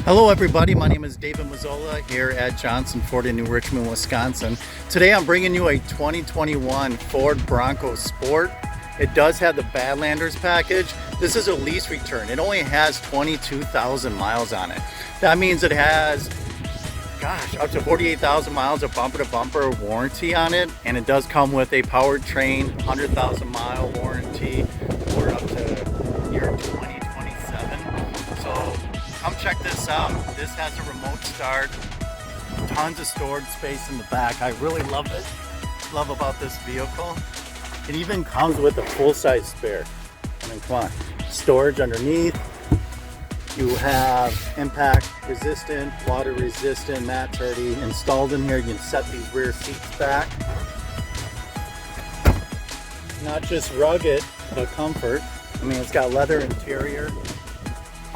Hello everybody, my name is David Mazzola here at Johnson Ford in New Richmond, Wisconsin. Today I'm bringing you a 2021 Ford Bronco Sport. It does have the Badlands Package. This is a lease return. It only has 22,000 miles on it. That means it has, up to 48,000 miles of bumper-to-bumper warranty on it, and it does come with a powertrain 100,000 mile warranty for up to year 2027. So come check this out. This has a remote start, tons of storage space in the back. I really love about this vehicle. It even comes with a full-size spare. I mean, come on, storage underneath. You have impact resistant, water resistant mats already installed in here. You can set these rear seats back. Not just rugged, but comfort. I mean, it's got leather interior,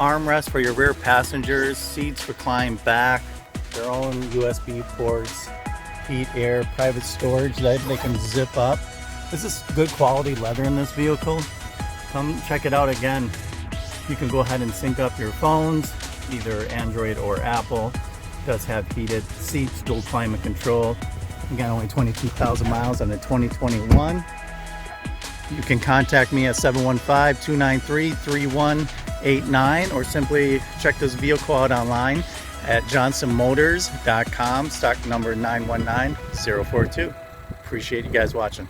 armrest for your rear passengers, seats recline back, their own USB ports, heat, air, private storage that they can zip up. This is good quality leather in this vehicle. Come check it out again. You can go ahead and sync up your phones, either Android or Apple. It does have heated seats, dual climate control. Again, only 22,000 miles on the 2021. You can contact me at 715-293-3189 or simply check this vehicle out online at johnsonmotors.com, stock number 919042. Appreciate you guys watching.